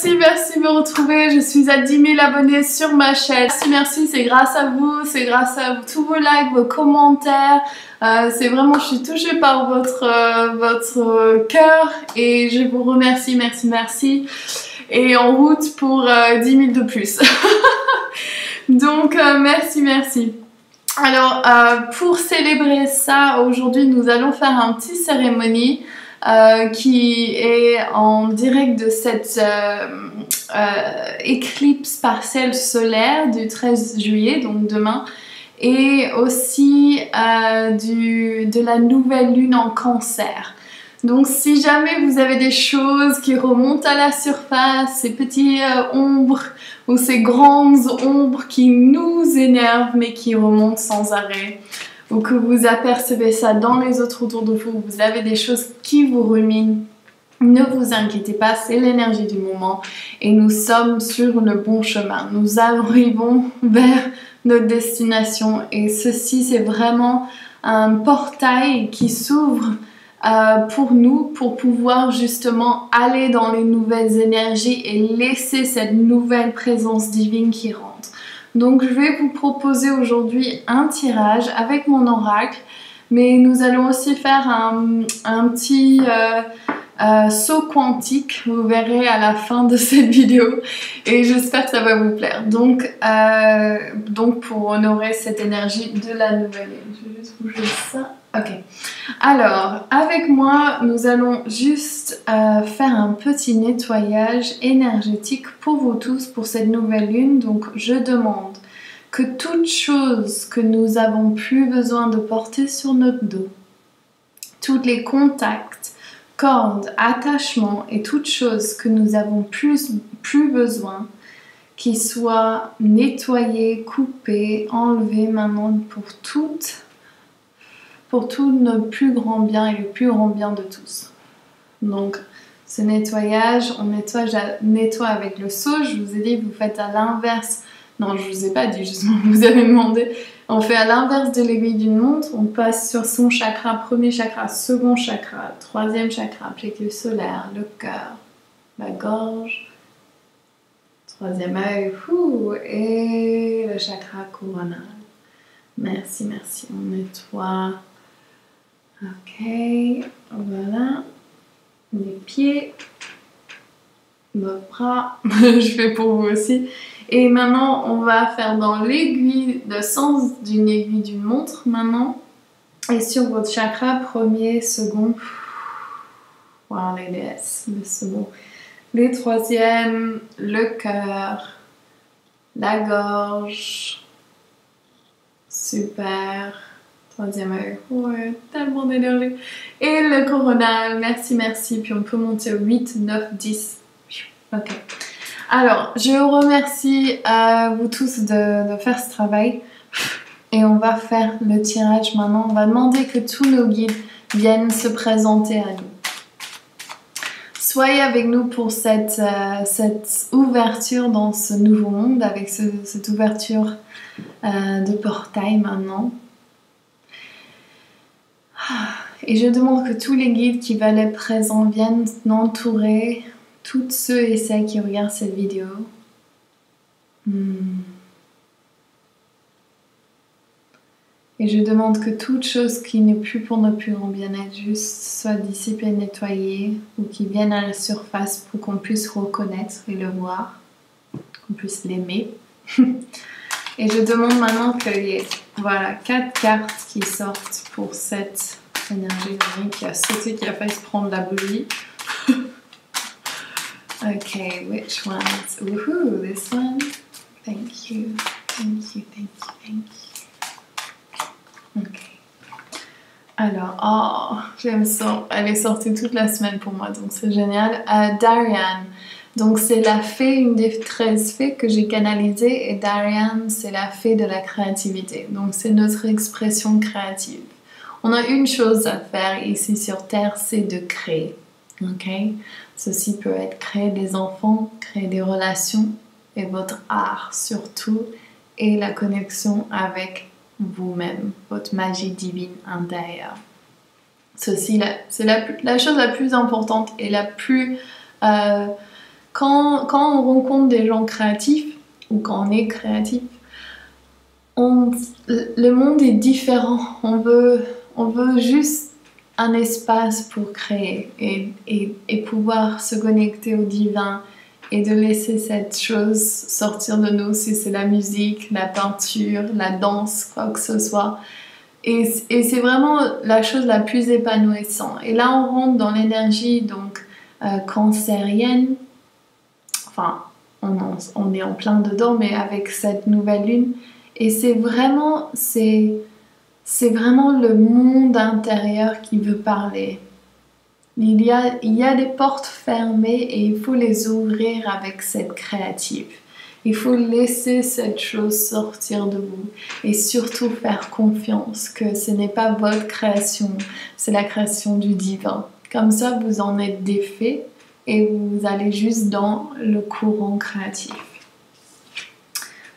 merci de me retrouver. Je suis à 10 000 abonnés sur ma chaîne. Merci, c'est grâce à vous, c'est grâce à tous vos likes, vos commentaires. C'est vraiment, je suis touchée par votre cœur et je vous remercie, merci. Et en route pour 10 000 de plus. Donc, merci. Alors, pour célébrer ça, aujourd'hui, nous allons faire un petit cérémonie qui est en direct de cette éclipse partielle solaire du 13 juillet, donc demain, et aussi de la nouvelle lune en Cancer. Donc si jamais vous avez des choses qui remontent à la surface, ces petites ombres ou ces grandes ombres qui nous énervent mais qui remontent sans arrêt, ou que vous apercevez ça dans les autres autour de vous, vous avez des choses qui vous ruminent, ne vous inquiétez pas, c'est l'énergie du moment et nous sommes sur le bon chemin. Nous arrivons vers notre destination et ceci c'est vraiment un portail qui s'ouvre pour nous, pour pouvoir justement aller dans les nouvelles énergies et laisser cette nouvelle présence divine qui rentre. Donc je vais vous proposer aujourd'hui un tirage avec mon oracle, mais nous allons aussi faire un petit saut quantique, vous verrez à la fin de cette vidéo et j'espère que ça va vous plaire. Donc pour honorer cette énergie de la nouvelle lune, je vais juste bouger ça. Ok, alors avec moi nous allons juste faire un petit nettoyage énergétique pour vous tous pour cette nouvelle lune. Donc je demande que toute chose que nous avons plus besoin de porter sur notre dos, tous les contacts, cordes, attachements et toutes choses que nous avons plus besoin, qui soient nettoyées, coupées, enlevées maintenant pour tout notre plus grand bien et le plus grand bien de tous. Donc ce nettoyage, on nettoie avec le seau. Je vous ai dit, vous faites à l'inverse. Non, je vous ai pas dit, justement, vous avez demandé. On fait à l'inverse de l'aiguille d'une montre. On passe sur son chakra, premier chakra, second chakra, troisième chakra, plexus solaire, le cœur, la gorge, troisième œil, et le chakra coronal. Merci. On nettoie. Ok, voilà. Les pieds, nos bras, je fais pour vous aussi. Et maintenant, on va faire dans l'aiguille, le sens d'une aiguille d'une montre maintenant. Et sur votre chakra, premier, second, voilà les déesses, le second. Les troisièmes, le cœur, la gorge, super. Troisième œil, ouais, tellement d'énergie. Et le coronal, merci. Puis on peut monter au 8, 9, 10. Ok. Alors, je vous remercie à vous tous de faire ce travail. Et on va faire le tirage maintenant. On va demander que tous nos guides viennent se présenter à nous. Soyez avec nous pour cette ouverture dans ce nouveau monde, avec cette ouverture de portail maintenant. Et je demande que tous les guides qui veulent être présents viennent entourer tous ceux et celles qui regardent cette vidéo. Et je demande que toute chose qui n'est plus pour notre plus grand bien-être juste soit dissipée, nettoyée, ou qui vienne à la surface pour qu'on puisse reconnaître et le voir, qu'on puisse l'aimer. Et je demande maintenant qu'il y ait 4 cartes qui sortent pour cette énergie qui a sauté, qui a failli se prendre la bougie. Ok, which one? Woohoo, this one. Thank you. Ok. Alors, j'aime ça. Elle est sortie toute la semaine pour moi, donc c'est génial. Darian. Donc c'est la fée, une des 13 fées que j'ai canalisées, et Darian c'est la fée de la créativité. Donc c'est notre expression créative. On a une chose à faire ici sur Terre, c'est de créer. Ok? Ceci peut être créer des enfants, créer des relations et votre art surtout, et la connexion avec vous-même, votre magie divine intérieure. Ceci, c'est la chose la plus importante et la plus quand on rencontre des gens créatifs, ou quand on est créatif, le monde est différent. On veut juste un espace pour créer et pouvoir se connecter au divin et de laisser cette chose sortir de nous, si c'est la musique, la peinture, la danse, quoi que ce soit. Et c'est vraiment la chose la plus épanouissante. Et là, on rentre dans l'énergie donc cancérienne. Enfin, on est en plein dedans, mais avec cette nouvelle lune. Et c'est vraiment le monde intérieur qui veut parler. Il y a des portes fermées et il faut les ouvrir avec cette créative. Il faut laisser cette chose sortir de vous et surtout faire confiance que ce n'est pas votre création, c'est la création du divin. Comme ça, vous en êtes défait et vous allez juste dans le courant créatif.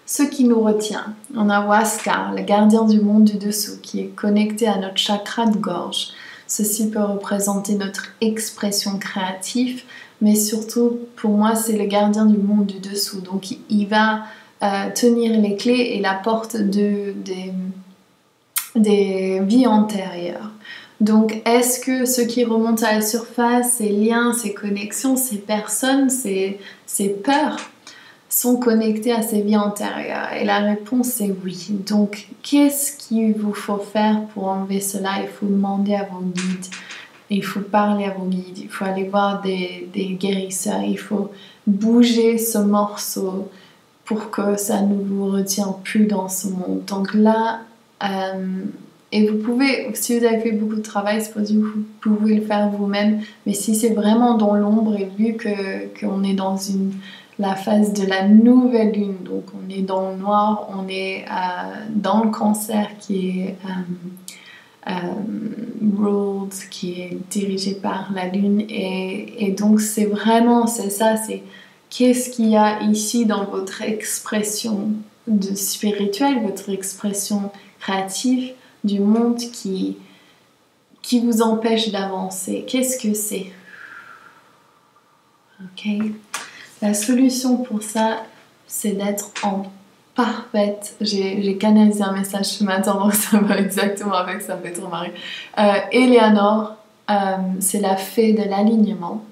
Ce qui nous retient, on a Huáscar, le gardien du monde du dessous, qui est connecté à notre chakra de gorge. Ceci peut représenter notre expression créative, mais surtout, pour moi, c'est le gardien du monde du dessous. Donc, il va tenir les clés et la porte des vies antérieures. Donc, est-ce que ce qui remonte à la surface, ces liens, ces connexions, ces personnes, ces peurs, sont connectés à ces vies antérieures? Et la réponse est oui. Donc, qu'est-ce qu'il vous faut faire pour enlever cela? Il faut demander à vos guides, il faut parler à vos guides, il faut aller voir des guérisseurs, il faut bouger ce morceau pour que ça ne vous retient plus dans ce monde. Donc là, et vous pouvez, si vous avez fait beaucoup de travail, c'est possible que vous pouvez le faire vous-même, mais si c'est vraiment dans l'ombre, et vu qu'on est dans la phase de la nouvelle lune, donc on est dans le noir, on est dans le cancer qui est ruled, qui est dirigé par la lune, et donc c'est ça, c'est qu'est-ce qu'il y a ici dans votre expression spirituelle, votre expression créative du monde qui vous empêche d'avancer. Qu'est-ce que c'est? Ok. La solution pour ça, c'est d'être en parfaite. J'ai canalisé un message ce matin, donc ça va exactement avec ça, me fait trop marrer. Eleanor, c'est la fée de l'alignement.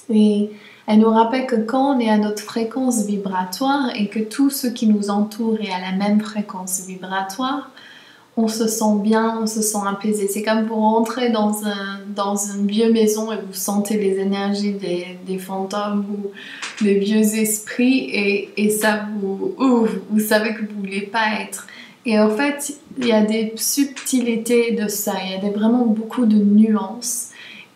Et elle nous rappelle que quand on est à notre fréquence vibratoire et que tout ce qui nous entoure est à la même fréquence vibratoire, on se sent bien, on se sent apaisé. C'est comme vous rentrez dans une vieille maison et vous sentez les énergies des fantômes ou des vieux esprits et ça vous ouvre. Vous savez que vous ne voulez pas être. Et en fait, il y a des subtilités de ça. Il y a vraiment beaucoup de nuances.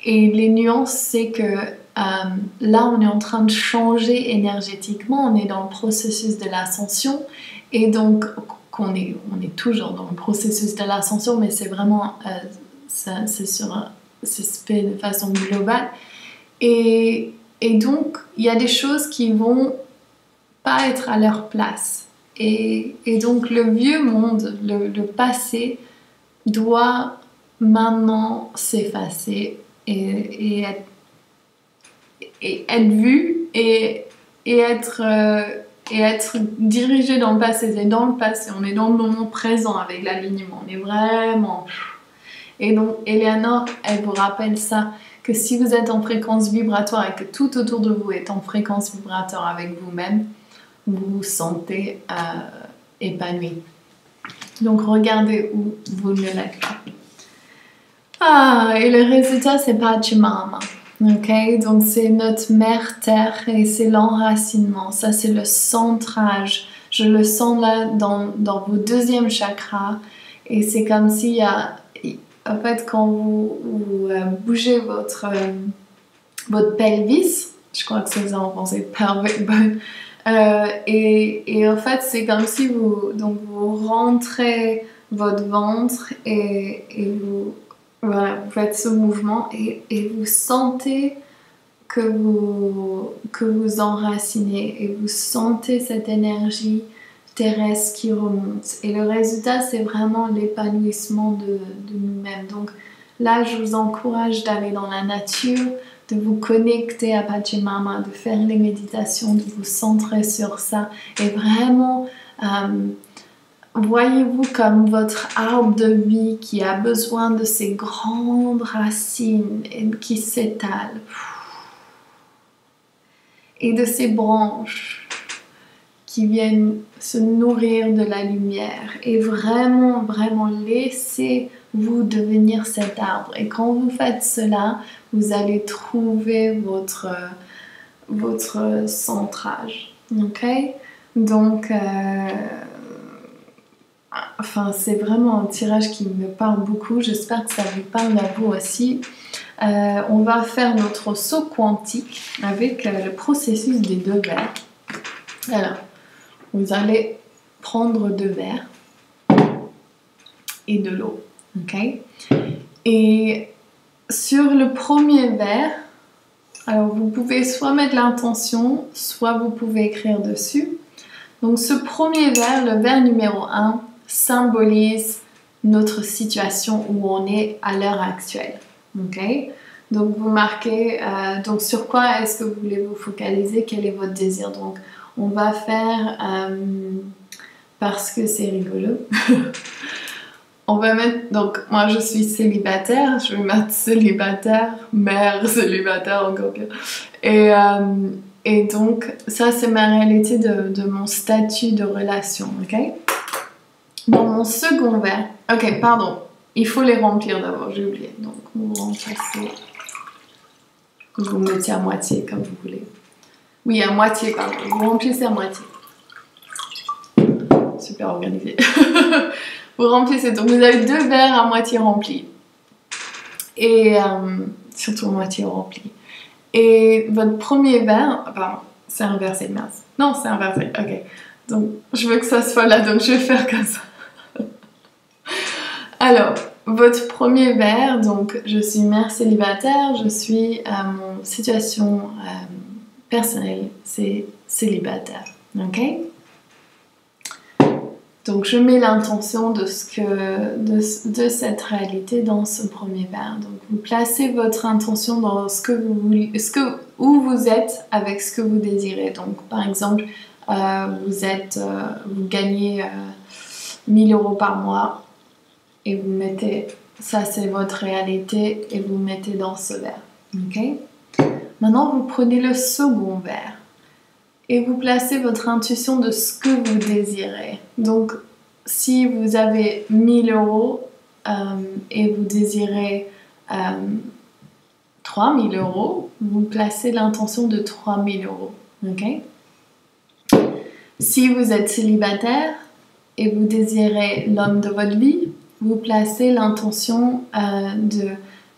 Et les nuances, c'est que là, on est en train de changer énergétiquement. On est dans le processus de l'ascension. Et donc, on est toujours dans le processus de l'ascension, mais c'est vraiment c'est fait de façon globale. Et donc, il y a des choses qui vont pas être à leur place. Et donc, le vieux monde, le passé, doit maintenant s'effacer et être vu et être dirigé dans le passé. C'est dans le passé, on est dans le moment présent avec l'alignement, on est vraiment... Et donc, Eleanor, elle vous rappelle ça, que si vous êtes en fréquence vibratoire et que tout autour de vous est en fréquence vibratoire avec vous-même, vous vous sentez épanoui. Donc, regardez où vous ne l'êtes pas. Et le résultat, c'est Pachamama. Ok, donc c'est notre mère terre et c'est l'enracinement. Ça, c'est le centrage. Je le sens là dans vos deuxième chakras. Et c'est comme s'il y a... En fait, quand vous bougez votre pelvis, je crois que c'est ça en français, pelvic bone, et en fait, c'est comme si vous rentrez votre ventre et vous faites ce mouvement et vous sentez que vous enracinez et vous sentez cette énergie terrestre qui remonte. Et le résultat, c'est vraiment l'épanouissement de nous-mêmes. Donc là, je vous encourage d'aller dans la nature, de vous connecter à Pachamama, de faire les méditations, de vous centrer sur ça et vraiment voyez-vous comme votre arbre de vie qui a besoin de ces grandes racines et qui s'étalent et de ces branches qui viennent se nourrir de la lumière et vraiment, vraiment laissez-vous devenir cet arbre. Et quand vous faites cela, vous allez trouver votre centrage. Ok? Donc, enfin, c'est vraiment un tirage qui me parle beaucoup. J'espère que ça vous parle à vous aussi. On va faire notre saut quantique avec le processus des 2 verres. Alors, vous allez prendre 2 verres et de l'eau. Ok? Et sur le premier verre, alors vous pouvez soit mettre l'intention, soit vous pouvez écrire dessus. Donc ce premier verre, le verre numéro 1, symbolise notre situation où on est à l'heure actuelle. Ok? Donc vous marquez donc sur quoi est-ce que vous voulez vous focaliser, quel est votre désir. Donc on va faire, parce que c'est rigolo, on va mettre, donc moi je suis célibataire, je vais mettre célibataire, mère célibataire encore pire. Et donc ça c'est ma réalité de mon statut de relation, ok? Dans mon second verre, ok pardon, il faut les remplir d'abord, j'ai oublié. Donc vous remplissez, vous mettez à moitié comme vous voulez. Oui, à moitié, pardon, vous remplissez à moitié. Super organisé. Vous remplissez, donc vous avez 2 verres à moitié remplis. Et surtout à moitié remplis. Et votre premier verre, pardon, c'est inversé, mince. Non, c'est inversé, ok. Donc je veux que ça soit là, donc je vais faire comme ça. Alors, votre premier verre, donc je suis mère célibataire, je suis mon situation personnelle, c'est célibataire, ok? Donc je mets l'intention de cette réalité dans ce premier verre. Donc vous placez votre intention dans ce que vous voulez, où vous êtes avec ce que vous désirez. Donc par exemple, vous gagnez 1000 € par mois et vous mettez, ça c'est votre réalité et vous mettez dans ce verre. Ok? Maintenant vous prenez le second verre. Et vous placez votre intuition de ce que vous désirez. Donc, si vous avez 1000 € et vous désirez 3000 €, vous placez l'intention de 3000 €. Ok? Si vous êtes célibataire et vous désirez l'homme de votre vie, vous placez l'intention de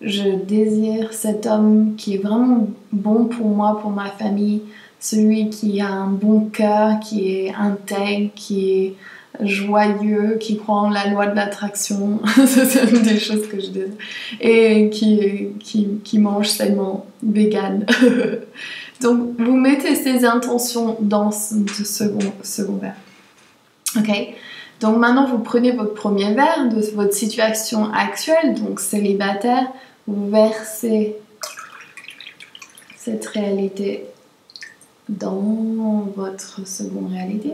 je désire cet homme qui est vraiment bon pour moi, pour ma famille, celui qui a un bon cœur, qui est intègre, qui est joyeux, qui croit en la loi de l'attraction, c'est une des choses que je dis, et qui mange sainement, vegan. Donc vous mettez ces intentions dans ce second verre. Ok? Donc maintenant vous prenez votre premier verre de votre situation actuelle, donc célibataire, vous versez cette réalité dans votre seconde réalité.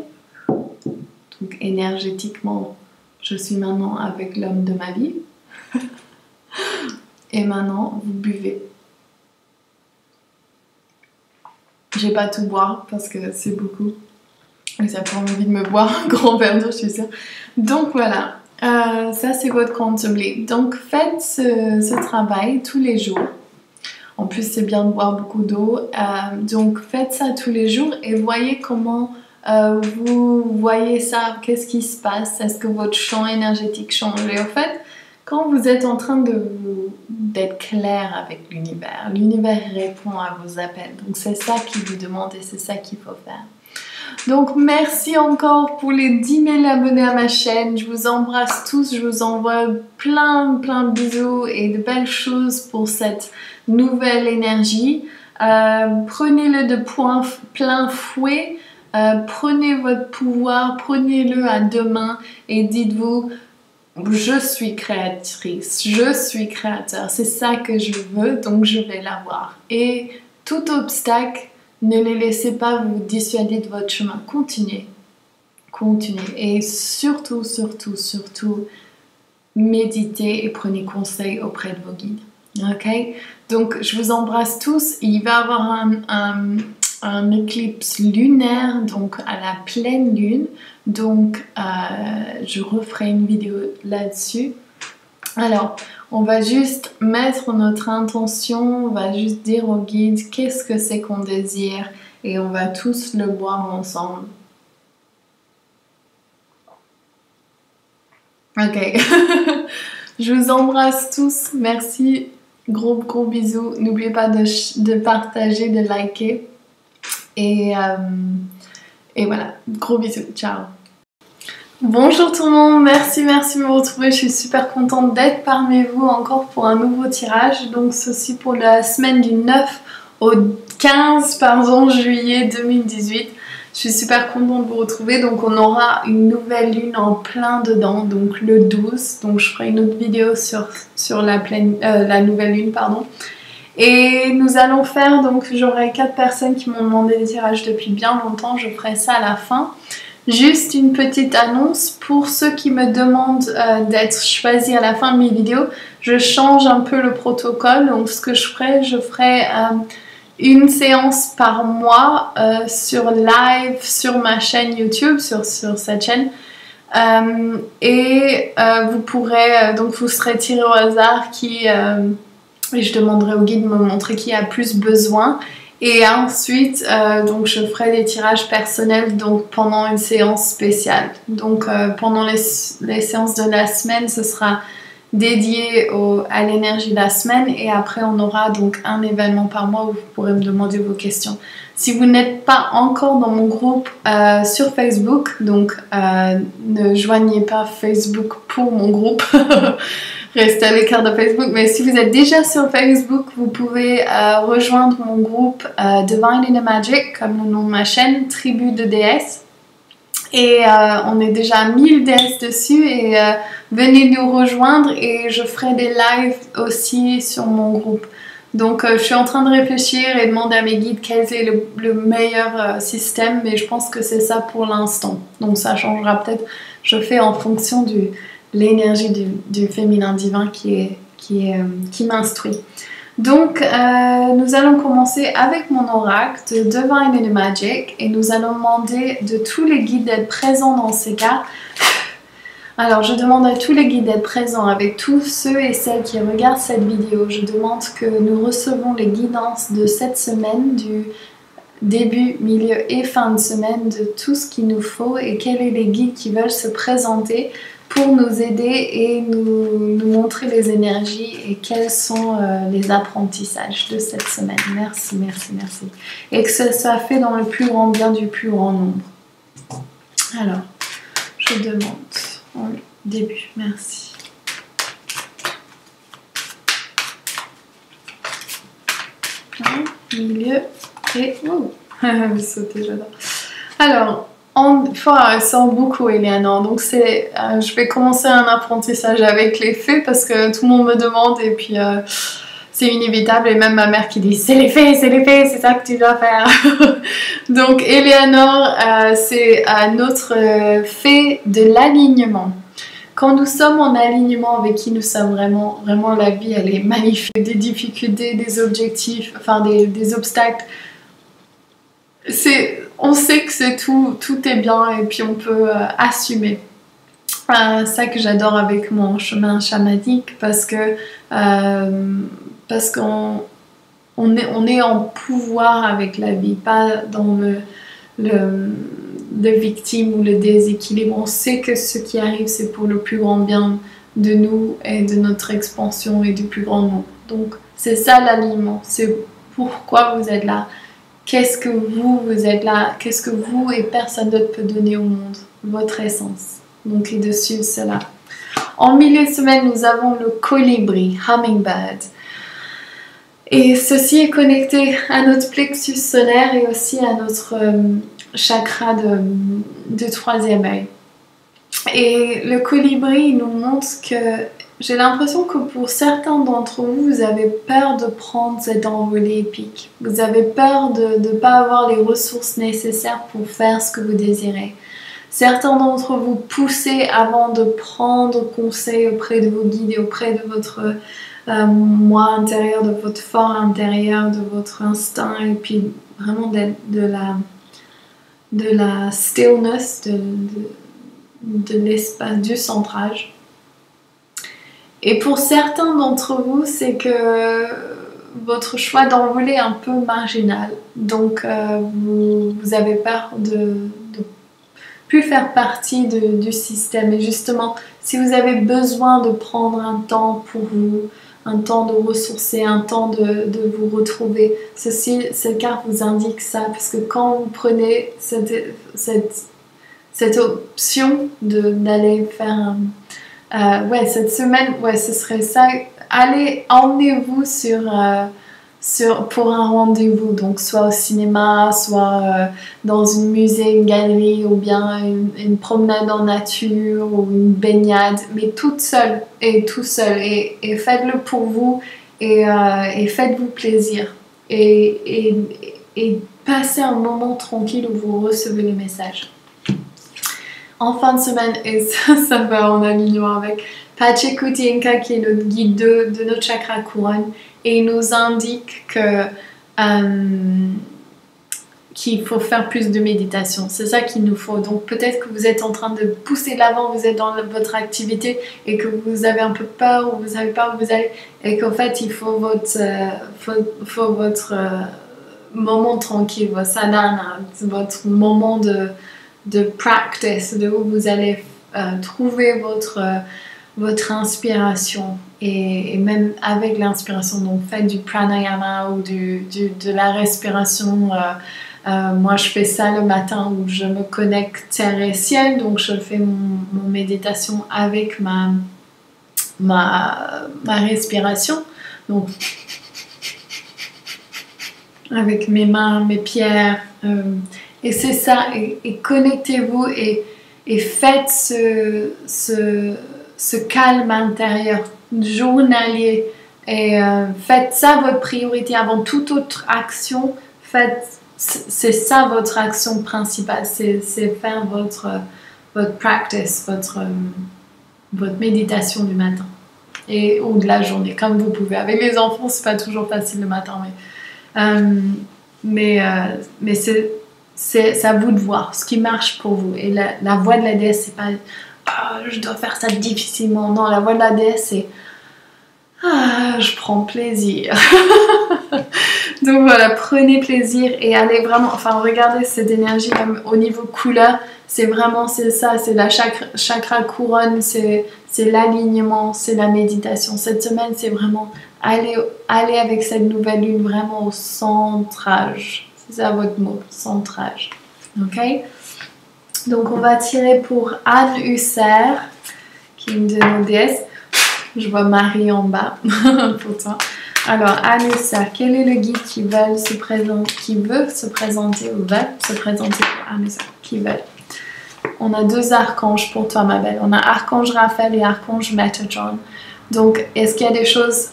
Donc énergétiquement, je suis maintenant avec l'homme de ma vie. Et maintenant, vous buvez. Je vais pas tout boire parce que c'est beaucoup. Et ça prend envie de me boire un grand verre d'eau, je suis sûre. Donc voilà, ça c'est votre quantum leap. Donc faites ce travail tous les jours. En plus, c'est bien de boire beaucoup d'eau. Donc, faites ça tous les jours et voyez comment vous voyez ça. Qu'est-ce qui se passe? Est-ce que votre champ énergétique change? Et en fait, quand vous êtes en train d'être clair avec l'univers, l'univers répond à vos appels. Donc, c'est ça qu'il vous demande et c'est ça qu'il faut faire. Donc, merci encore pour les 10 000 abonnés à ma chaîne. Je vous embrasse tous. Je vous envoie plein de bisous et de belles choses pour cette nouvelle énergie. Prenez-le de plein fouet. Prenez votre pouvoir, prenez-le à 2 mains et dites-vous je suis créatrice, je suis créateur, c'est ça que je veux, donc je vais l'avoir. Et tout obstacle, ne les laissez pas vous dissuader de votre chemin. Continuez, continuez. Et surtout, surtout, surtout, méditez et prenez conseil auprès de vos guides. Ok? Donc, je vous embrasse tous. Il va y avoir un éclipse lunaire, donc à la pleine lune. Donc, je referai une vidéo là-dessus. Alors, on va juste mettre notre intention, on va juste dire au guide qu'est-ce que c'est qu'on désire et on va tous le boire ensemble. Ok. Je vous embrasse tous. Merci. Gros bisous. N'oubliez pas de partager, de liker. Et voilà. Gros bisous. Ciao. Bonjour tout le monde, merci de me retrouver, je suis super contente d'être parmi vous encore pour un nouveau tirage, donc ceci pour la semaine du 9 au 15 juillet 2018. Je suis super contente de vous retrouver, donc on aura une nouvelle lune en plein dedans, donc le 12, donc je ferai une autre vidéo sur la nouvelle lune, pardon. Et nous allons faire, donc j'aurai 4 personnes qui m'ont demandé des tirages depuis bien longtemps, je ferai ça à la fin. Juste une petite annonce pour ceux qui me demandent d'être choisis à la fin de mes vidéos. Je change un peu le protocole. Donc ce que je ferai une séance par mois sur live sur ma chaîne YouTube, sur cette chaîne. Vous pourrez, donc vous serez tiré au hasard et je demanderai au guide de me montrer qui a plus besoin. Et ensuite, donc je ferai des tirages personnels donc pendant une séance spéciale. Donc pendant les séances de la semaine, ce sera dédié à l'énergie de la semaine. Et après, on aura donc un événement par mois où vous pourrez me demander vos questions. Si vous n'êtes pas encore dans mon groupe sur Facebook, donc ne joignez pas Facebook pour mon groupe. Restez à l'écart de Facebook, mais si vous êtes déjà sur Facebook, vous pouvez rejoindre mon groupe Divine Inner Magic, comme le nom de ma chaîne, Tribu de déesses. Et on est déjà 1000 déesses dessus et venez nous rejoindre et je ferai des lives aussi sur mon groupe. Donc je suis en train de réfléchir et demander à mes guides quel est le meilleur système, mais je pense que c'est ça pour l'instant. Donc ça changera peut-être, je fais en fonction de l'énergie du féminin divin qui m'instruit. Donc nous allons commencer avec mon oracle de Divine Inner Magic et nous allons demander de tous les guides d'être présents dans ces cas. Alors je demande à tous les guides d'être présents avec tous ceux et celles qui regardent cette vidéo. Je demande que nous recevons les guidances de cette semaine, du début, milieu et fin de semaine, de tout ce qu'il nous faut et quels sont les guides qui veulent se présenter pour nous aider et nous montrer les énergies et quels sont les apprentissages de cette semaine. Merci, merci, merci. Et que ça soit fait dans le plus grand bien du plus grand nombre. Alors, je demande au début, merci. Milieu et... Oh, sauter, j'adore. Alors, elle sent beaucoup Eleanor, donc je vais commencer un apprentissage avec les fées parce que tout le monde me demande et puis c'est inévitable et même ma mère qui dit c'est les fées, c'est ça que tu dois faire. Donc Eleanor, c'est notre fée de l'alignement. Quand nous sommes en alignement avec qui nous sommes vraiment, vraiment la vie elle est magnifique, des difficultés, des objectifs, enfin des obstacles. On sait que tout est bien et puis on peut assumer. Ça que j'adore avec mon chemin chamanique parce qu'on est en pouvoir avec la vie, pas dans le victime ou le déséquilibre. On sait que ce qui arrive c'est pour le plus grand bien de nous et de notre expansion et du plus grand nombre. Donc c'est ça l'alignement, c'est pourquoi vous êtes là. Qu'est-ce que vous êtes là, qu'est-ce que vous et personne d'autre peut donner au monde, votre essence. Donc et de suivre cela. En milieu de semaine, nous avons le colibri, hummingbird. Et ceci est connecté à notre plexus solaire et aussi à notre chakra de troisième œil. Et le colibri il nous montre que j'ai l'impression que pour certains d'entre vous, vous avez peur de prendre cette envolée épique. Vous avez peur de ne pas avoir les ressources nécessaires pour faire ce que vous désirez. Certains d'entre vous poussez avant de prendre conseil auprès de vos guides et auprès de votre moi intérieur, de votre fort intérieur, de votre instinct et puis vraiment de la stillness, de l'espace, du centrage. Et pour certains d'entre vous, c'est que votre choix d'envoler est un peu marginal. Donc vous avez peur de plus faire partie du système. Et justement, si vous avez besoin de prendre un temps pour vous, un temps de ressourcer, un temps de vous retrouver, cette carte vous indique ça. Parce que quand vous prenez cette option d'aller faire cette semaine, ce serait ça. Allez, emmenez-vous pour un rendez-vous, donc soit au cinéma, soit dans une musée, une galerie, ou bien une promenade en nature, ou une baignade, mais toute seule et tout seul, et faites-le pour vous, et faites-vous plaisir, et passez un moment tranquille où vous recevez les messages. En fin de semaine, et ça va en alignement avec Pachacuti Inca qui est notre guide de notre chakra couronne, et il nous indique qu'il faut faire plus de méditation. C'est ça qu'il nous faut. Donc peut-être que vous êtes en train de pousser de l'avant, vous êtes dans votre activité et que vous avez un peu peur ou vous avez peur où vous allez, et qu'en fait il faut votre moment tranquille, votre sadhana, votre moment de practice, de où vous allez trouver votre inspiration, et même avec l'inspiration, donc faites du pranayama ou de la respiration. Moi je fais ça le matin où je me connecte terre et ciel, donc je fais mon méditation avec ma respiration, donc avec mes mains, mes pierres, et c'est ça, et connectez-vous et faites ce calme intérieur journalier, et faites ça votre priorité avant toute autre action. C'est ça votre action principale, c'est faire votre practice, votre méditation du matin ou de la journée, comme vous pouvez. Avec les enfants, c'est pas toujours facile le matin, mais c'est à vous de voir ce qui marche pour vous. Et la voix de la déesse, c'est pas je dois faire ça difficilement. Non, la voix de la déesse, c'est je prends plaisir. Donc voilà, prenez plaisir et allez vraiment, regardez cette énergie même au niveau couleur, c'est ça, c'est la chakra couronne, c'est l'alignement, c'est la méditation. Cette semaine, c'est vraiment aller avec cette nouvelle lune vraiment au centrage. C'est ça votre mot, centrage. Ok? Donc on va tirer pour Anne Husser, qui est une de nos déesses. Je vois Marie en bas pour toi. Alors Anne Husser, quel est le guide qui veut se présenter pour Anne Husser, qui veut? On a 2 archanges pour toi, ma belle. On a archange Raphaël et archange Metatron. Donc, est-ce qu'il y a des choses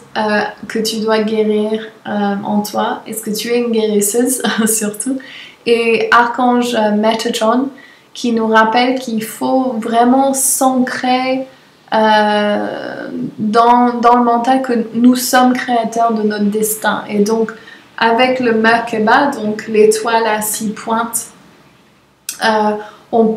que tu dois guérir en toi? Est-ce que tu es une guérisseuse surtout? Et archange Metatron, qui nous rappelle qu'il faut vraiment s'ancrer dans le mental que nous sommes créateurs de notre destin. Et donc, avec le Merkaba, donc l'étoile à 6 pointes, on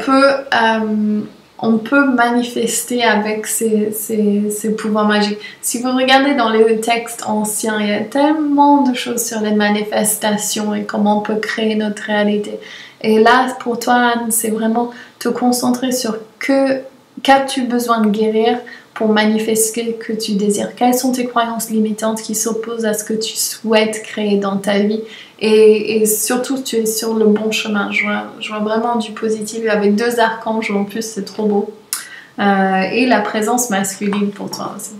peut manifester avec ces pouvoirs magiques. Si vous regardez dans les textes anciens, il y a tellement de choses sur les manifestations et comment on peut créer notre réalité. Et là, pour toi, Anne, c'est vraiment te concentrer sur qu'as-tu besoin de guérir pour manifester ce que tu désires. Quelles sont tes croyances limitantes qui s'opposent à ce que tu souhaites créer dans ta vie, et surtout, tu es sur le bon chemin. Je vois vraiment du positif avec 2 archanges en plus, c'est trop beau. Et la présence masculine pour toi aussi.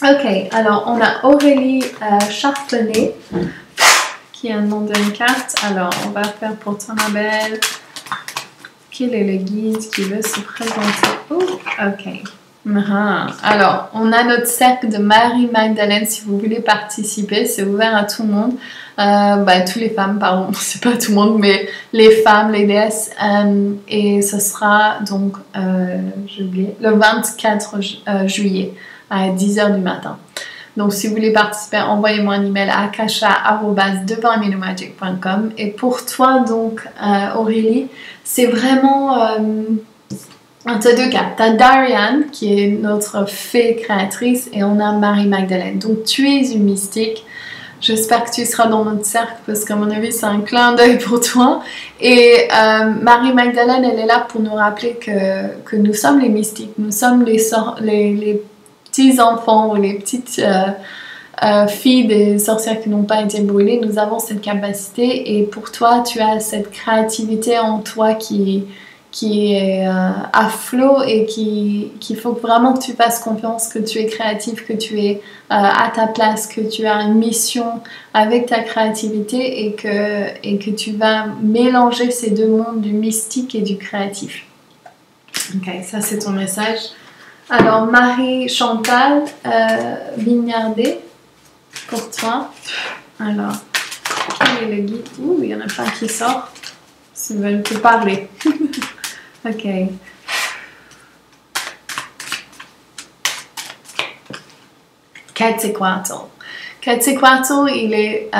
Ok, alors on a Aurélie Charpenay, qui a un nom d'une carte. Alors, on va faire pour toi, ma belle. Ok, quel est le guide qui veut se présenter? Oh, ok. Alors, on a notre cercle de Marie-Magdalène. Si vous voulez participer, c'est ouvert à tout le monde. Tous les femmes, pardon, c'est pas tout le monde, mais les femmes, les déesses. Et ce sera donc, j'ai oublié, le 24 juillet à 10h du matin. Donc, si vous voulez participer, envoyez-moi un email à akasha@divineinnomagic.com. Et pour toi, donc, Aurélie, c'est vraiment... tu as deux cas. Tu as Darian, qui est notre fée créatrice, et on a Marie-Magdalène. Donc, tu es une mystique. J'espère que tu seras dans notre cercle, parce qu'à mon avis, c'est un clin d'œil pour toi. Et Marie-Magdalène, elle est là pour nous rappeler que nous sommes les mystiques. Nous sommes les petits-enfants ou les petites filles des sorcières qui n'ont pas été brûlées. Nous avons cette capacité. Et pour toi, tu as cette créativité en toi qui est à flot et qu'il faut vraiment que tu fasses confiance, que tu es créatif, que tu es à ta place, que tu as une mission avec ta créativité et que tu vas mélanger ces deux mondes, du mystique et du créatif. Ok, ça c'est ton message. Alors Marie-Chantal Vignardet, pour toi. Alors, quel est le guide? Ouh, il y en a plein qui sortent. Ils veulent te parler. Ok. Quetzalcoatl. Quetzalcoatl, il est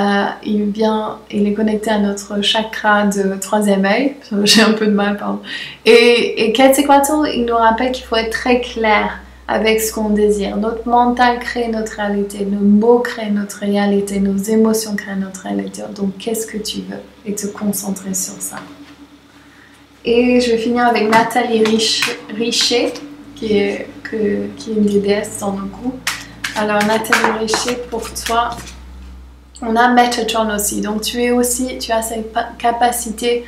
connecté à notre chakra de troisième œil. J'ai un peu de mal, pardon. Et Quetzalcoatl, il nous rappelle qu'il faut être très clair avec ce qu'on désire. Notre mental crée notre réalité, nos mots créent notre réalité, nos émotions créent notre réalité. Donc, qu'est-ce que tu veux? Et te concentrer sur ça. Et je vais finir avec Nathalie Richer, qui est une des déesses dans nos groupes. Alors Nathalie Richer, pour toi, on a Metatron aussi. Donc tu as cette capacité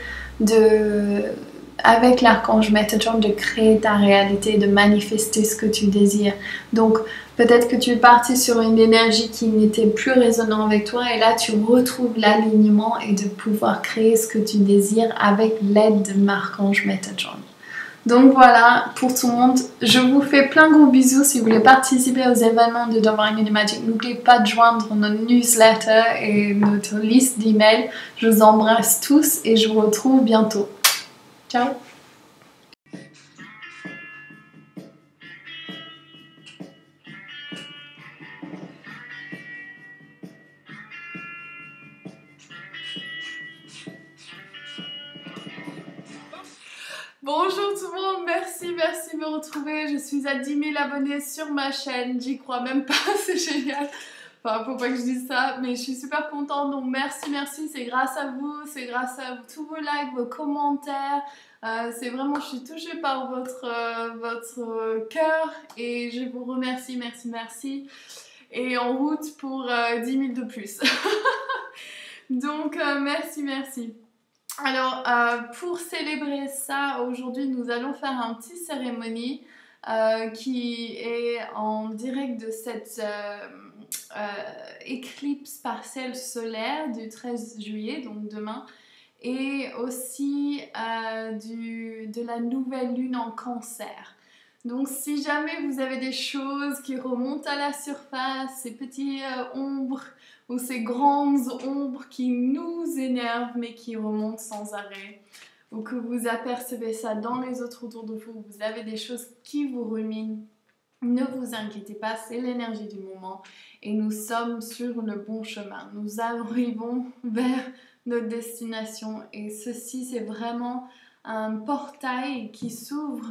avec l'archange Metatron, de créer ta réalité, de manifester ce que tu désires. Donc peut-être que tu es parti sur une énergie qui n'était plus résonnante avec toi et là tu retrouves l'alignement et de pouvoir créer ce que tu désires avec l'aide de l'archange Metatron. Donc voilà, pour tout le monde, je vous fais plein de gros bisous. Si vous voulez participer aux événements de Divine Animagic, n'oubliez pas de joindre notre newsletter et notre liste d'emails. Je vous embrasse tous et je vous retrouve bientôt. Ciao! Bonjour tout le monde, merci de me retrouver. Je suis à 10 000 abonnés sur ma chaîne, j'y crois même pas, c'est génial. Enfin, faut pas que je dise ça, mais je suis super contente, donc merci, c'est grâce à vous, c'est grâce à tous vos likes, vos commentaires. C'est vraiment, je suis touchée par votre cœur et je vous remercie, merci. Et en route pour 10 000 de plus. Donc, merci. Alors, pour célébrer ça, aujourd'hui, nous allons faire un petit cérémonie qui est en direct de cette éclipse partielle solaire du 13 juillet, donc demain, et aussi de la nouvelle lune en Cancer. Donc si jamais vous avez des choses qui remontent à la surface, ces petites ombres ou ces grandes ombres qui nous énervent mais qui remontent sans arrêt, ou que vous apercevez ça dans les autres autour de vous, vous avez des choses qui vous ruminent, ne vous inquiétez pas, c'est l'énergie du moment et nous sommes sur le bon chemin. Nous arrivons vers notre destination et ceci c'est vraiment un portail qui s'ouvre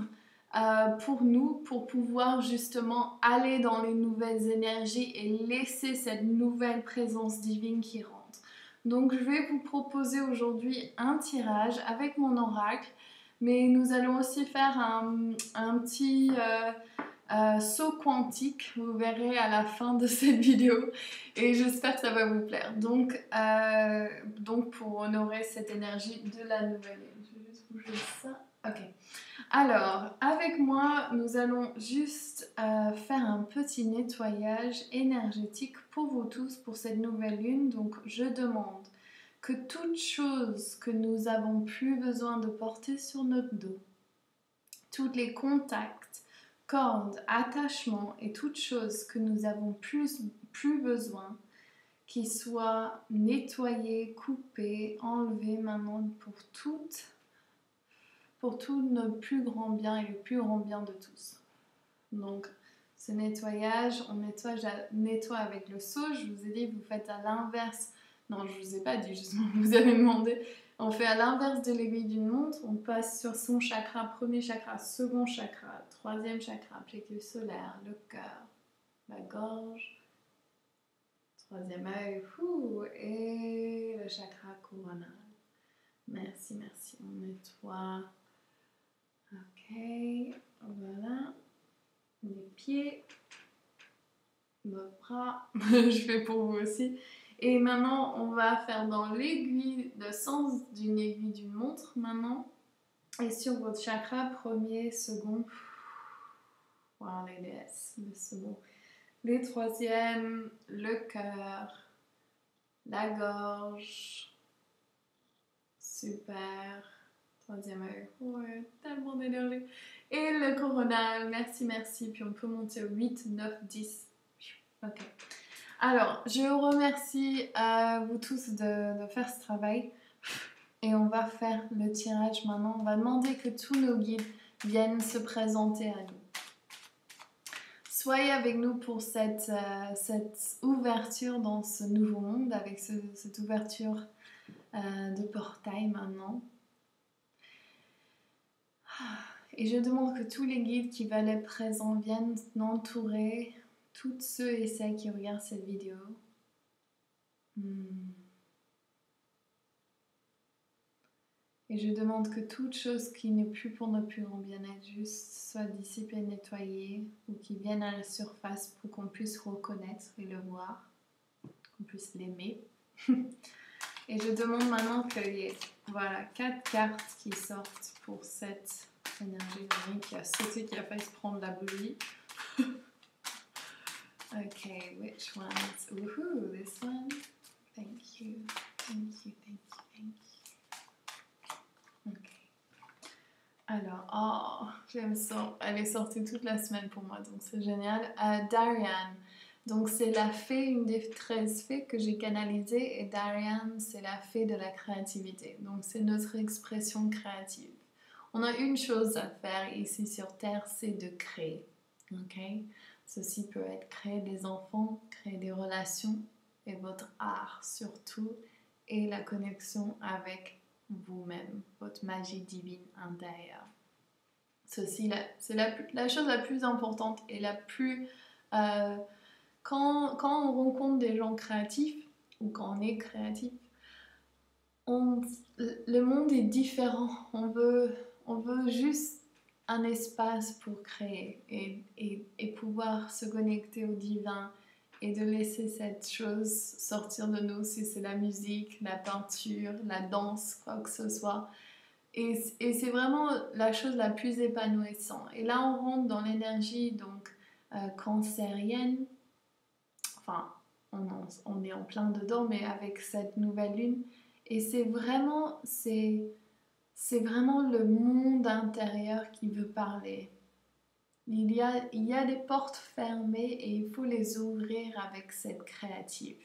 pour nous, pour pouvoir justement aller dans les nouvelles énergies et laisser cette nouvelle présence divine qui rentre. Donc je vais vous proposer aujourd'hui un tirage avec mon oracle, mais nous allons aussi faire un petit saut quantique, vous verrez à la fin de cette vidéo et j'espère que ça va vous plaire. Donc pour honorer cette énergie de la nouvelle lune, je vais juste bouger ça. Ok. Alors, avec moi, nous allons juste faire un petit nettoyage énergétique pour vous tous pour cette nouvelle lune. Donc, je demande que toute chose que nous avons plus besoin de porter sur notre dos, tous les contacts, cordes, attachements et toutes choses que nous avons plus besoin, qui soient nettoyées, coupées, enlevées maintenant pour tout notre plus grand bien et le plus grand bien de tous. Donc, ce nettoyage, on nettoie avec le seau. Je vous ai dit, vous faites à l'inverse. Non, je vous ai pas dit, justement, vous avez demandé. On fait à l'inverse de l'aiguille d'une montre. On passe sur son chakra, premier chakra, second chakra, troisième chakra, plexus solaire, le cœur, la gorge, troisième œil, et le chakra coronal. Merci, merci. On nettoie. Ok, voilà. Les pieds, nos bras, je fais pour vous aussi. Et maintenant, on va faire dans l'aiguille, le sens d'une aiguille d'une montre maintenant. Et sur votre chakra, premier, second, voilà les DS, le second. Les troisièmes, le cœur, la gorge, super. Troisième œil, ouais, tellement d'énergie. Et le coronal, merci, merci. Puis on peut monter au 8, 9, 10. Ok. Alors, je vous remercie vous tous de faire ce travail. Et on va faire le tirage maintenant. On va demander que tous nos guides viennent se présenter à nous. Soyez avec nous pour cette ouverture dans ce nouveau monde, avec cette ouverture de portail maintenant. Et je demande que tous les guides qui veulent être présents viennent entourer tous ceux et celles qui regardent cette vidéo. Et je demande que toute chose qui n'est plus pour notre plus grand bien-être juste soit dissipée, nettoyée, ou qui vienne à la surface pour qu'on puisse reconnaître et le voir, qu'on puisse l'aimer. Et je demande maintenant qu'il y ait 4 cartes qui sortent pour cette énergie qui a sauté, qui a failli se prendre la bougie. Okay, which ones? Woohoo, this one. Thank you, thank you, thank you, thank you. Ok. Alors, elle est sortie toute la semaine pour moi, donc c'est génial. Darian. Donc c'est la fée, une des 13 fées que j'ai canalisées, et Darian, c'est la fée de la créativité. Donc c'est notre expression créative. On a une chose à faire ici sur Terre, c'est de créer. Ok? Ceci peut être créer des enfants, créer des relations, et votre art surtout, et la connexion avec vous-même, votre magie divine intérieure. Ceci, c'est la chose la plus importante et la plus... Quand on rencontre des gens créatifs, ou quand on est créatif, le monde est différent. On veut juste un espace pour créer et pouvoir se connecter au divin et de laisser cette chose sortir de nous, si c'est la musique, la peinture, la danse, quoi que ce soit. Et c'est vraiment la chose la plus épanouissante. Et là, on rentre dans l'énergie donc cancérienne. Enfin, on est en plein dedans, mais avec cette nouvelle lune. Et c'est vraiment le monde intérieur qui veut parler. Il y a des portes fermées et il faut les ouvrir avec cette créative.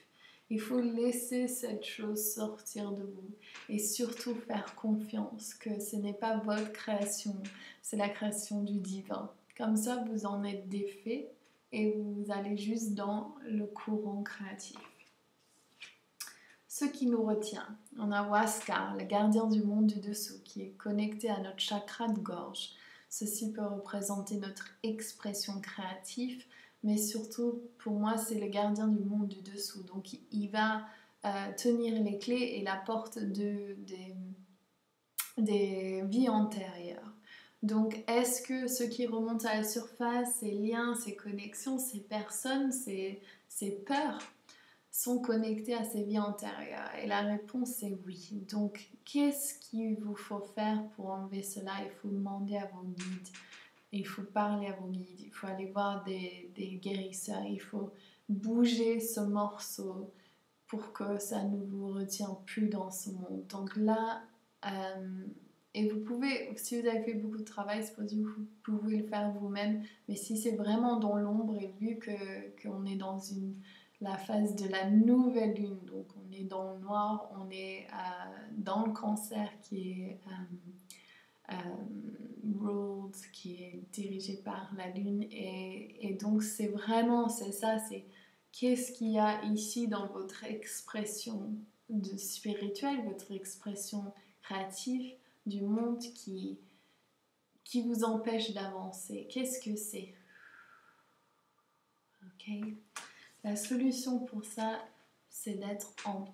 Il faut laisser cette chose sortir de vous et surtout faire confiance que ce n'est pas votre création, c'est la création du divin. Comme ça, vous en êtes défait et vous allez juste dans le courant créatif. Ce qui nous retient, on a Huascar, le gardien du monde du dessous, qui est connecté à notre chakra de gorge. Ceci peut représenter notre expression créative, mais surtout, pour moi, c'est le gardien du monde du dessous. Donc, il va tenir les clés et la porte des vies antérieures. Donc, est-ce que ce qui remonte à la surface, ces liens, ces connexions, ces personnes, ces peurs, sont connectés à ces vies antérieures? Et la réponse est oui. Donc, qu'est-ce qu'il vous faut faire pour enlever cela? Il faut demander à vos guides, il faut parler à vos guides, il faut aller voir des guérisseurs, il faut bouger ce morceau pour que ça ne vous retient plus dans ce monde. Donc là, et vous pouvez, si vous avez fait beaucoup de travail, c'est possible que vous pouvez le faire vous-même, mais si c'est vraiment dans l'ombre, et vu qu'on est dans la phase de la nouvelle lune, donc on est dans le noir, on est dans le cancer qui est ruled, qui est dirigé par la lune, et donc c'est vraiment, c'est ça, c'est qu'est-ce qu'il y a ici dans votre expression spirituelle, votre expression créative du monde qui vous empêche d'avancer. Qu'est-ce que c'est? Ok. La solution pour ça, c'est d'être en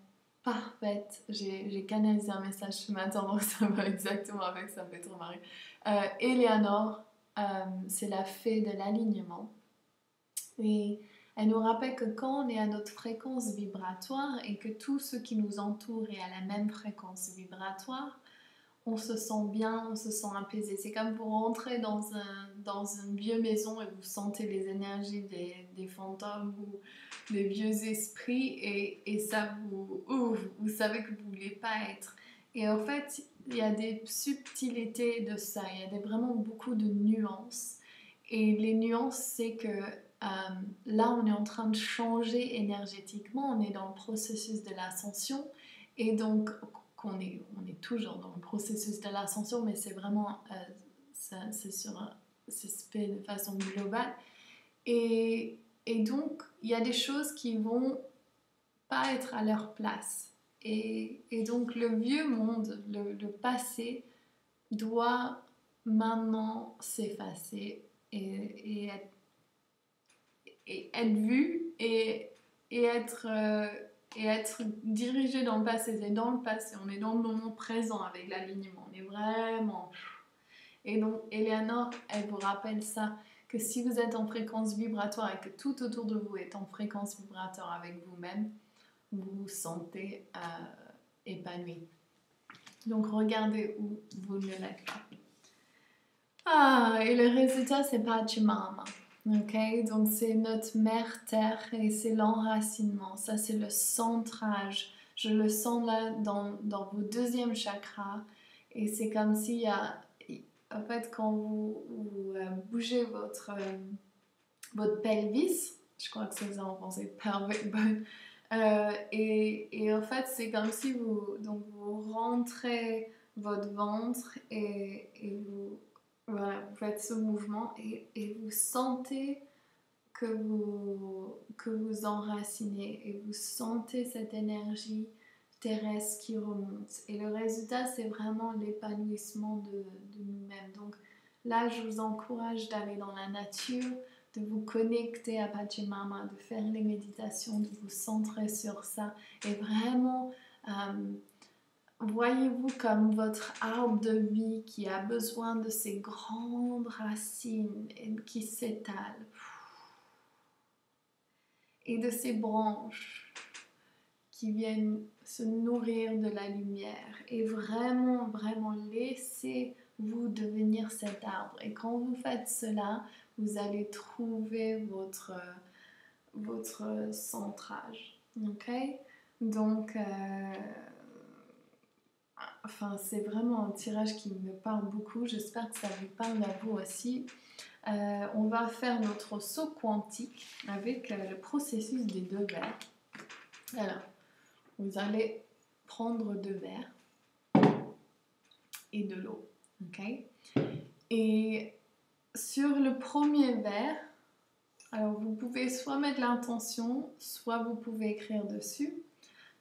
parfaite. J'ai canalisé un message ce matin, donc ça va exactement avec, ça me fait trop marrer. Eleanor, c'est la fée de l'alignement. Et elle nous rappelle que quand on est à notre fréquence vibratoire et que tout ce qui nous entoure est à la même fréquence vibratoire, on se sent bien, on se sent apaisé. C'est comme vous rentrez dans une vieille maison et vous sentez les énergies des fantômes ou des vieux esprits et ça vous savez que vous ne voulez pas être. Et en fait, il y a des subtilités de ça, il y a vraiment beaucoup de nuances. Et les nuances, c'est que là, on est en train de changer énergétiquement, on est dans le processus de l'ascension et donc on est toujours dans le processus de l'ascension, mais c'est vraiment, c'est fait de façon globale. Et donc, il y a des choses qui vont pas être à leur place. Et donc, le vieux monde, le passé, doit maintenant s'effacer et être vu et être dirigé dans le passé. C'est dans le passé, on est dans le moment présent avec l'alignement, on est vraiment... Et donc Eleanor, elle vous rappelle ça, que si vous êtes en fréquence vibratoire et que tout autour de vous est en fréquence vibratoire avec vous-même, vous vous sentez épanoui. Donc regardez où vous ne l'êtes pas. Et le résultat, c'est Pachamama. Ok, donc c'est notre mère terre et c'est l'enracinement. Ça, c'est le centrage. Je le sens là dans vos deuxième chakras. Et c'est comme s'il y a... En fait, quand vous bougez votre pelvis, je crois que c'est ça en français, pelvic bone, et en fait, c'est comme si vous rentrez votre ventre et vous... Voilà, vous faites ce mouvement et vous sentez que vous enracinez et vous sentez cette énergie terrestre qui remonte. Et le résultat, c'est vraiment l'épanouissement de nous-mêmes. Donc là, je vous encourage d'aller dans la nature, de vous connecter à Pachamama, de faire les méditations, de vous centrer sur ça et vraiment... voyez-vous comme votre arbre de vie qui a besoin de ces grandes racines qui s'étalent et de ces branches qui viennent se nourrir de la lumière et vraiment, vraiment laissez-vous devenir cet arbre. Et quand vous faites cela, vous allez trouver votre centrage. Ok? Donc... Enfin, c'est vraiment un tirage qui me parle beaucoup. J'espère que ça vous parle à vous aussi. On va faire notre saut quantique avec le processus des 2 verres. Alors, vous allez prendre 2 verres et de l'eau. Ok? Et sur le premier verre, alors vous pouvez soit mettre l'intention, soit vous pouvez écrire dessus.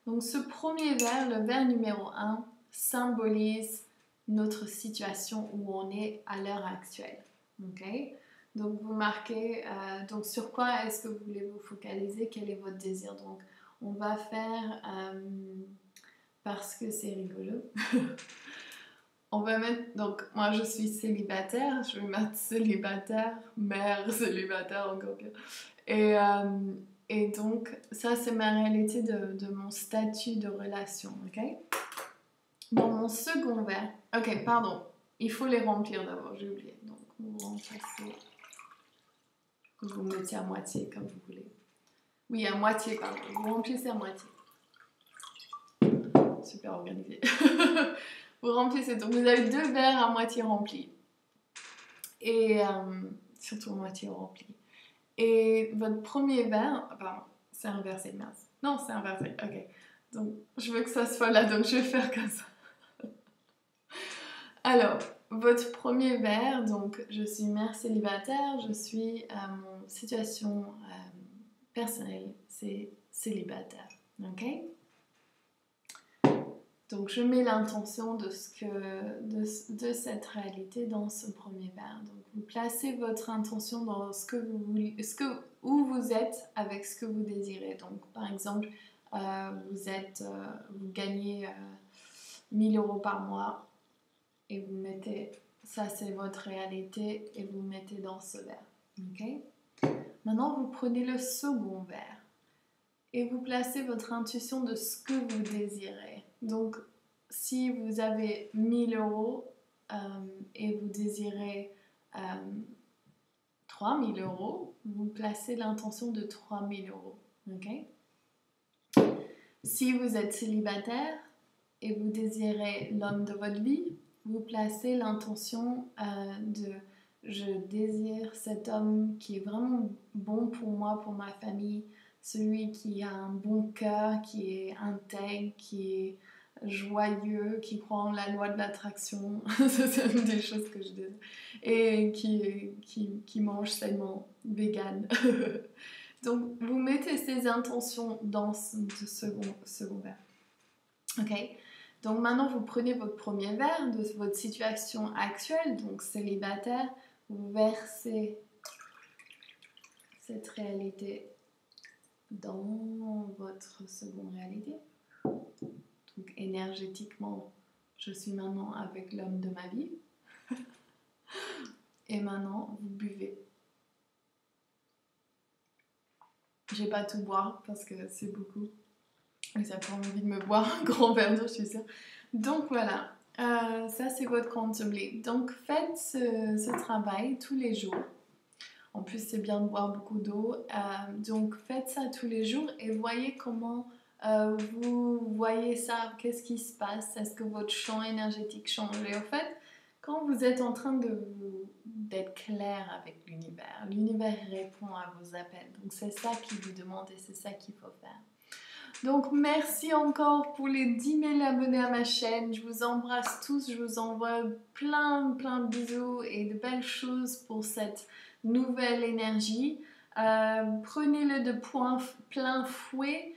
Donc, ce premier verre, le verre numéro 1, symbolise notre situation où on est à l'heure actuelle. Ok? Donc vous marquez donc sur quoi est-ce que vous voulez vous focaliser, quel est votre désir. Donc on va faire parce que c'est rigolo. On va mettre, donc moi je suis célibataire, je vais mettre célibataire, mère célibataire encore pire. Et donc ça c'est ma réalité de mon statut de relation, ok? Dans mon second verre, ok, pardon, il faut les remplir d'abord, j'ai oublié. Donc, vous remplissez, vous mettez à moitié comme vous voulez. Oui, à moitié, pardon, vous remplissez à moitié. super organisée. Vous remplissez, donc vous avez 2 verres à moitié remplis. Et surtout à moitié remplis. Et votre premier verre, pardon, c'est inversé, mince. Non, c'est inversé, ok. Donc, je veux que ça soit là, donc je vais faire comme ça. Alors, votre premier verre, donc je suis mère célibataire, je suis, mon situation personnelle, c'est célibataire, ok? Donc je mets l'intention de cette réalité dans ce premier verre. Donc vous placez votre intention dans ce que vous voulez, où vous êtes avec ce que vous désirez. Donc par exemple, vous gagnez 1000 € par mois et vous mettez, ça c'est votre réalité et vous mettez dans ce verre. Ok? Maintenant vous prenez le second verre. Et vous placez votre intuition de ce que vous désirez. Donc, si vous avez 1000 € et vous désirez 3000 €, vous placez l'intention de 3000 €. Ok? Si vous êtes célibataire et vous désirez l'homme de votre vie, vous placez l'intention de je désire cet homme qui est vraiment bon pour moi, pour ma famille, celui qui a un bon cœur, qui est intègre, qui est joyeux, qui croit en la loi de l'attraction, c'est une des choses que je dis, et qui mange sainement vegan. Donc vous mettez ces intentions dans ce second verre. Ok? Donc maintenant vous prenez votre premier verre de votre situation actuelle, donc célibataire, vous versez cette réalité dans votre seconde réalité. Donc énergétiquement, je suis maintenant avec l'homme de ma vie. Et maintenant, vous buvez. Je vais pas tout boire parce que c'est beaucoup. Et ça prend envie de me boire un grand verre d'eau, je suis sûre. Donc voilà, ça c'est votre quantum leap. Donc faites ce travail tous les jours. En plus, c'est bien de boire beaucoup d'eau. Donc, faites ça tous les jours et voyez comment vous voyez ça. Qu'est-ce qui se passe? Est-ce que votre champ énergétique change? Et en fait, quand vous êtes en train d'être clair avec l'univers, l'univers répond à vos appels. Donc, c'est ça qu'il vous demande et c'est ça qu'il faut faire. Donc, merci encore pour les 10 000 abonnés à ma chaîne. Je vous embrasse tous. Je vous envoie plein de bisous et de belles choses pour cette nouvelle énergie. Prenez-le de plein fouet.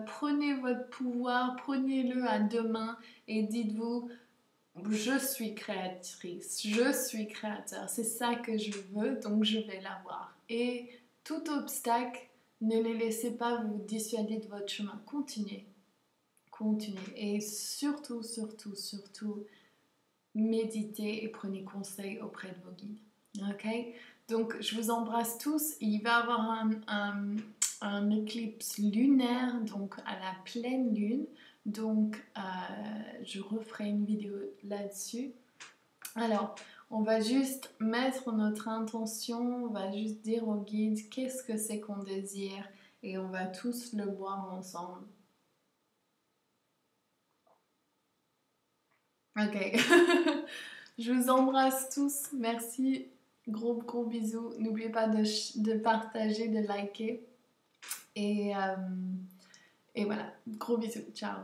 Prenez votre pouvoir, prenez-le à deux mains et dites-vous, je suis créatrice, je suis créateur. C'est ça que je veux, donc je vais l'avoir. Et tout obstacle, ne les laissez pas vous dissuader de votre chemin. Continuez. Continuez. Et surtout, méditez et prenez conseil auprès de vos guides. Ok? Donc, je vous embrasse tous. Il va y avoir un éclipse lunaire, donc à la pleine lune. Donc, je referai une vidéo là-dessus. Alors, on va juste mettre notre intention, on va juste dire au guide qu'est-ce que c'est qu'on désire et on va tous le boire ensemble. Ok. Je vous embrasse tous. Merci. Gros bisous. N'oubliez pas de partager, de liker. Et voilà. Gros bisous. Ciao.